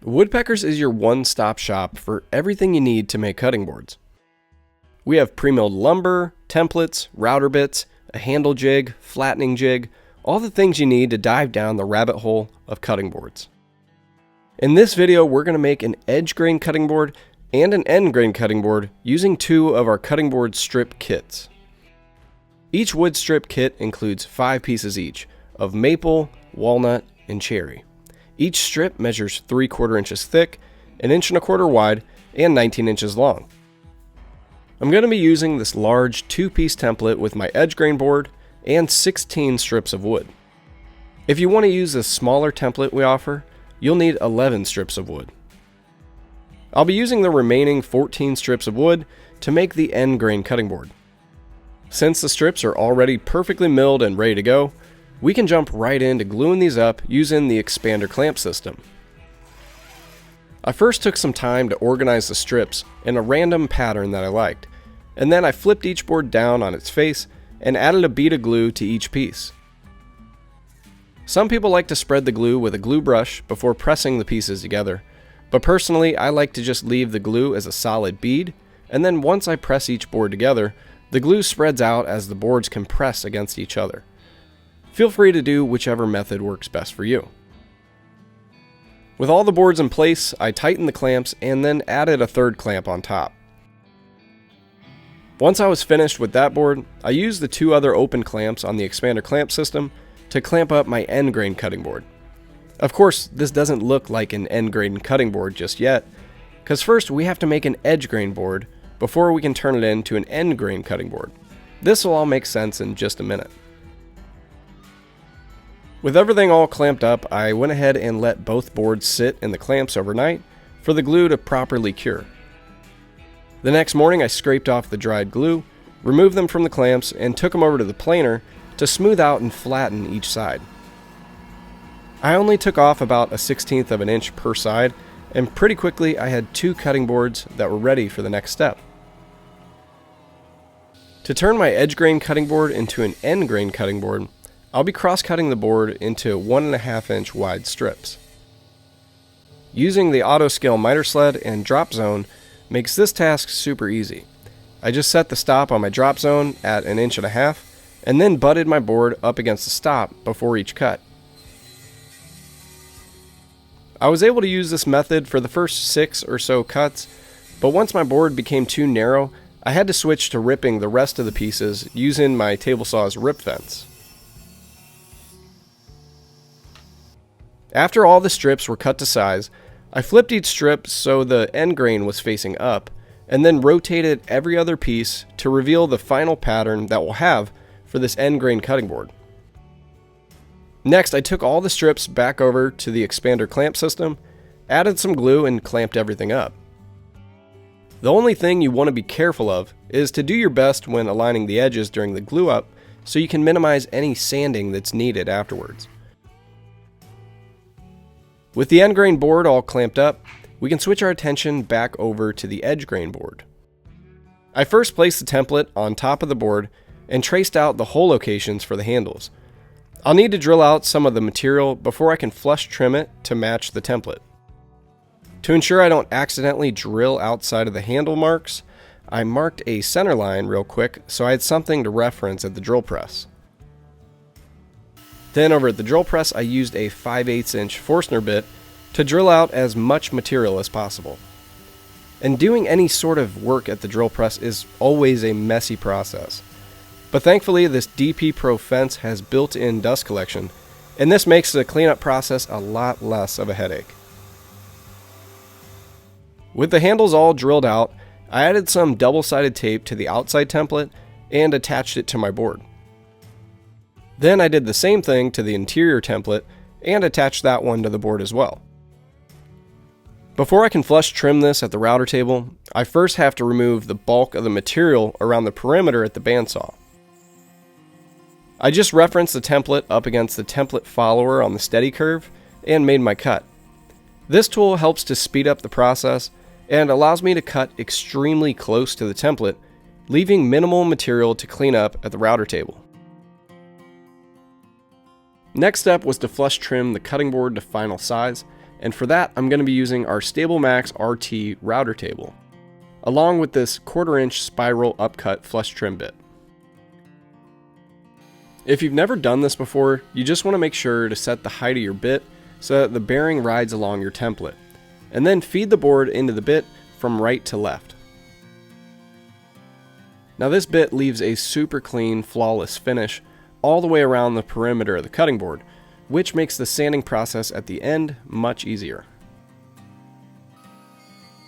Woodpeckers is your one-stop shop for everything you need to make cutting boards. We have pre-milled lumber, templates, router bits, a handle jig, flattening jig, all the things you need to dive down the rabbit hole of cutting boards. In this video, we're going to make an edge grain cutting board and an end grain cutting board using two of our cutting board strip kits. Each wood strip kit includes 5 pieces each of maple, walnut, and cherry. Each strip measures 3/4 inches thick, 1 1/4 wide, and 19 inches long. I'm going to be using this large 2-piece template with my edge grain board and 16 strips of wood. If you want to use the smaller template we offer, you'll need 11 strips of wood. I'll be using the remaining 14 strips of wood to make the end grain cutting board. Since the strips are already perfectly milled and ready to go, we can jump right into gluing these up using the expander clamp system. I first took some time to organize the strips in a random pattern that I liked, and then I flipped each board down on its face and added a bead of glue to each piece. Some people like to spread the glue with a glue brush before pressing the pieces together, but personally I like to just leave the glue as a solid bead, and then once I press each board together, the glue spreads out as the boards compress against each other. Feel free to do whichever method works best for you. With all the boards in place, I tightened the clamps and then added a third clamp on top. Once I was finished with that board, I used the 2 other open clamps on the expander clamp system to clamp up my end grain cutting board. Of course, this doesn't look like an end grain cutting board just yet, because first we have to make an edge grain board before we can turn it into an end grain cutting board. This will all make sense in just a minute. With everything all clamped up, I went ahead and let both boards sit in the clamps overnight for the glue to properly cure. The next morning I scraped off the dried glue, removed them from the clamps, and took them over to the planer to smooth out and flatten each side. I only took off about 1/16 of an inch per side, and pretty quickly I had 2 cutting boards that were ready for the next step. To turn my edge grain cutting board into an end grain cutting board, I'll be cross-cutting the board into 1.5 inch wide strips. Using the auto scale miter sled and drop zone makes this task super easy. I just set the stop on my drop zone at 1.5 inches and then butted my board up against the stop before each cut. I was able to use this method for the first 6 or so cuts, but once my board became too narrow, I had to switch to ripping the rest of the pieces using my table saw's rip fence. After all the strips were cut to size, I flipped each strip so the end grain was facing up, and then rotated every other piece to reveal the final pattern that we'll have for this end grain cutting board. Next, I took all the strips back over to the expander clamp system, added some glue, and clamped everything up. The only thing you want to be careful of is to do your best when aligning the edges during the glue up so you can minimize any sanding that's needed afterwards. With the end grain board all clamped up, we can switch our attention back over to the edge grain board. I first placed the template on top of the board and traced out the hole locations for the handles. I'll need to drill out some of the material before I can flush trim it to match the template. To ensure I don't accidentally drill outside of the handle marks, I marked a center line real quick so I had something to reference at the drill press. Then over at the drill press, I used a 5/8 inch Forstner bit to drill out as much material as possible. And doing any sort of work at the drill press is always a messy process. But thankfully this DP Pro fence has built-in dust collection, and this makes the cleanup process a lot less of a headache. With the handles all drilled out, I added some double-sided tape to the outside template and attached it to my board. Then I did the same thing to the interior template and attached that one to the board as well. Before I can flush trim this at the router table, I first have to remove the bulk of the material around the perimeter at the bandsaw. I just referenced the template up against the template follower on the steady curve and made my cut. This tool helps to speed up the process and allows me to cut extremely close to the template, leaving minimal material to clean up at the router table. Next step was to flush trim the cutting board to final size and for that I'm going to be using our StabilMaxRT Router Table, along with this 1/4 inch spiral upcut flush trim bit. If you've never done this before, you just want to make sure to set the height of your bit so that the bearing rides along your template, and then feed the board into the bit from right to left. Now this bit leaves a super clean, flawless finish all the way around the perimeter of the cutting board, which makes the sanding process at the end much easier.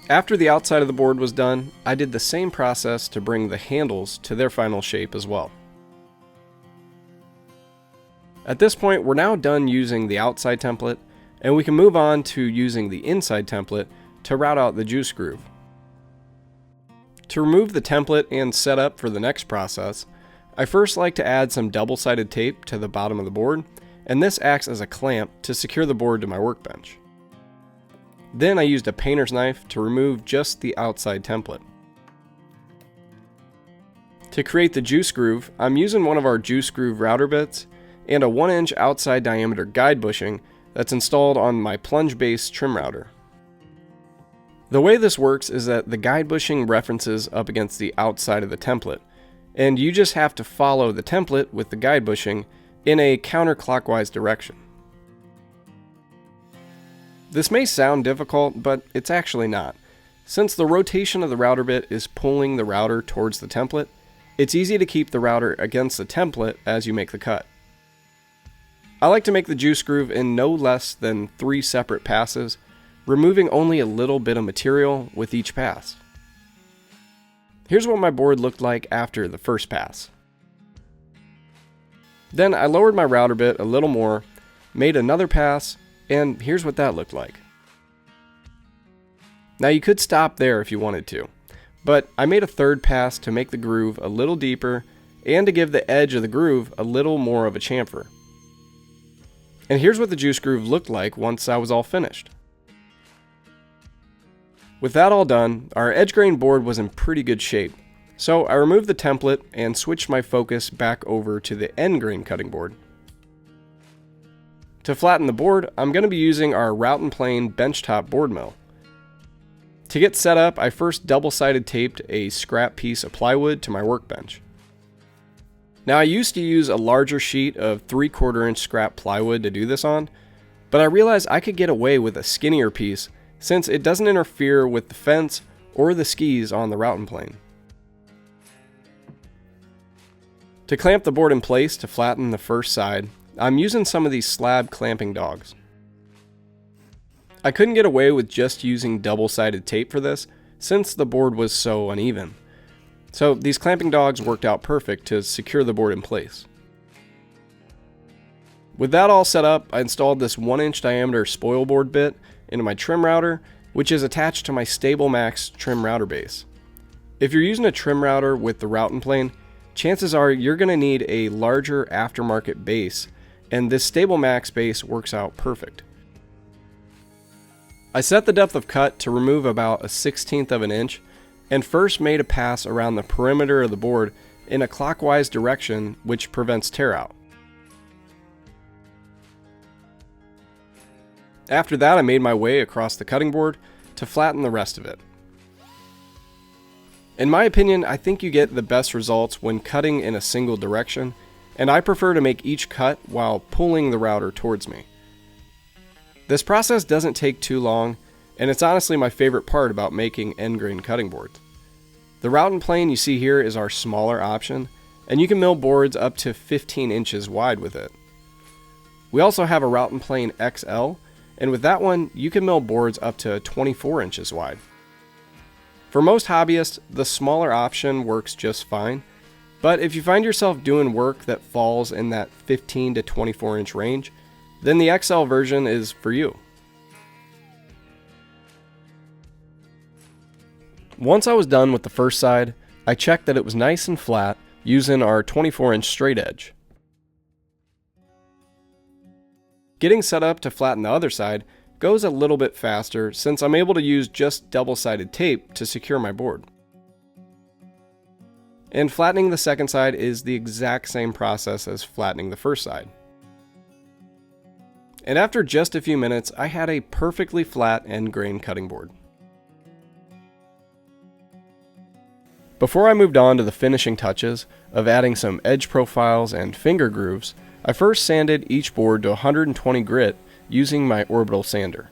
After the outside of the board was done, I did the same process to bring the handles to their final shape as well. At this point, we're now done using the outside template, and we can move on to using the inside template to route out the juice groove. To remove the template and set up for the next process, I first like to add some double-sided tape to the bottom of the board, and this acts as a clamp to secure the board to my workbench. Then I used a painter's knife to remove just the outside template. To create the juice groove, I'm using one of our juice groove router bits and a 1-inch outside diameter guide bushing that's installed on my plunge base trim router. The way this works is that the guide bushing references up against the outside of the template, and you just have to follow the template with the guide bushing in a counterclockwise direction. This may sound difficult, but it's actually not. Since the rotation of the router bit is pulling the router towards the template, it's easy to keep the router against the template as you make the cut. I like to make the juice groove in no less than 3 separate passes, removing only a little bit of material with each pass. Here's what my board looked like after the first pass. Then I lowered my router bit a little more, made another pass, and here's what that looked like. Now you could stop there if you wanted to, but I made a third pass to make the groove a little deeper and to give the edge of the groove a little more of a chamfer. And here's what the juice groove looked like once I was all finished. With that all done, our edge grain board was in pretty good shape, so I removed the template and switched my focus back over to the end grain cutting board. To flatten the board, I'm going to be using our Rout-N-Plane benchtop board mill. To get set up, I first double-sided taped a scrap piece of plywood to my workbench. Now I used to use a larger sheet of 3/4 inch scrap plywood to do this on, but I realized I could get away with a skinnier piece since it doesn't interfere with the fence or the skis on the Rout-N-Plane. To clamp the board in place to flatten the first side, I'm using some of these slab clamping dogs. I couldn't get away with just using double-sided tape for this since the board was so uneven. So these clamping dogs worked out perfect to secure the board in place. With that all set up, I installed this 1-inch diameter spoil board bit into my trim router, which is attached to my StabilMax trim router base. If you're using a trim router with the Rout-N-Plane, chances are you're going to need a larger aftermarket base, and this StabilMax base works out perfect. I set the depth of cut to remove about a 1/16 of an inch, and first made a pass around the perimeter of the board in a clockwise direction, which prevents tear out. After that, I made my way across the cutting board to flatten the rest of it. In my opinion, I think you get the best results when cutting in a single direction, and I prefer to make each cut while pulling the router towards me. This process doesn't take too long, and it's honestly my favorite part about making end grain cutting boards. The Rout-N-Plane you see here is our smaller option, and you can mill boards up to 15 inches wide with it. We also have a Rout-N-Plane XL, and with that one, you can mill boards up to 24 inches wide. For most hobbyists, the smaller option works just fine, but if you find yourself doing work that falls in that 15 to 24 inch range, then the XL version is for you. Once I was done with the first side, I checked that it was nice and flat using our 24 inch straight edge. Getting set up to flatten the other side goes a little bit faster since I'm able to use just double-sided tape to secure my board. And flattening the second side is the exact same process as flattening the first side. And after just a few minutes, I had a perfectly flat end grain cutting board. Before I moved on to the finishing touches of adding some edge profiles and finger grooves, I first sanded each board to 120 grit using my orbital sander.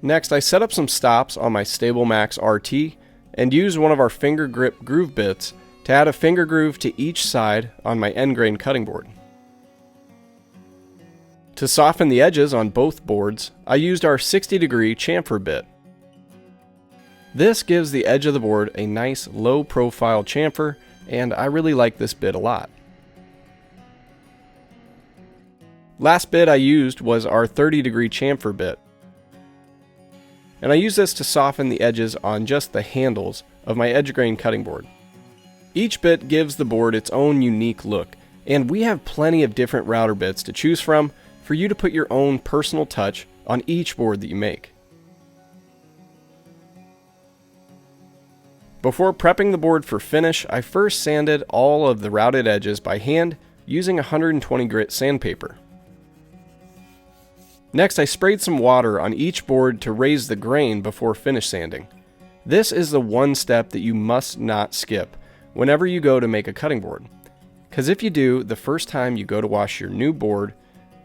Next, I set up some stops on my StabilMaxRT and used one of our finger grip groove bits to add a finger groove to each side on my end grain cutting board. To soften the edges on both boards, I used our 60-degree chamfer bit. This gives the edge of the board a nice low-profile chamfer, and I really like this bit a lot. Last bit I used was our 30-degree chamfer bit, and I use this to soften the edges on just the handles of my edge grain cutting board. Each bit gives the board its own unique look, and we have plenty of different router bits to choose from for you to put your own personal touch on each board that you make. Before prepping the board for finish, I first sanded all of the routed edges by hand using 120 grit sandpaper. Next, I sprayed some water on each board to raise the grain before finish sanding. This is the one step that you must not skip whenever you go to make a cutting board. Because if you do, the first time you go to wash your new board,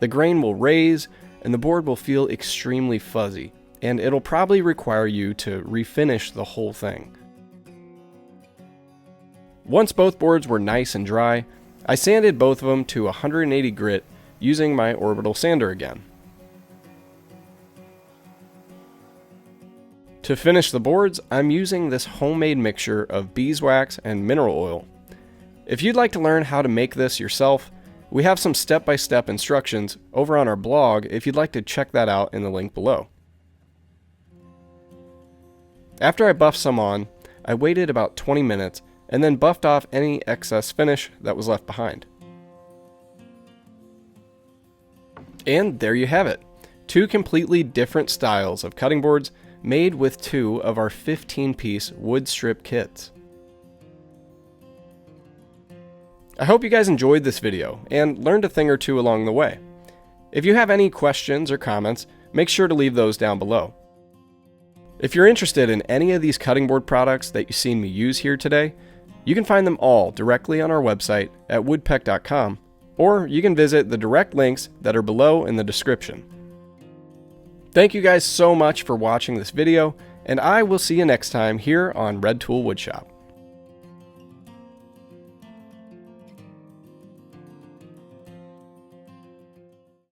the grain will raise and the board will feel extremely fuzzy, and it'll probably require you to refinish the whole thing. Once both boards were nice and dry, I sanded both of them to 180 grit using my orbital sander again. To finish the boards, I'm using this homemade mixture of beeswax and mineral oil. If you'd like to learn how to make this yourself, we have some step-by-step instructions over on our blog if you'd like to check that out in the link below. After I buffed some on, I waited about 20 minutes and then buffed off any excess finish that was left behind. And there you have it, 2 completely different styles of cutting boards made with 2 of our 15-piece wood strip kits. I hope you guys enjoyed this video and learned a thing or two along the way. If you have any questions or comments, make sure to leave those down below. If you're interested in any of these cutting board products that you've seen me use here today, you can find them all directly on our website at woodpeck.com, or you can visit the direct links that are below in the description. Thank you guys so much for watching this video, and I will see you next time here on RedTOOL Woodshop.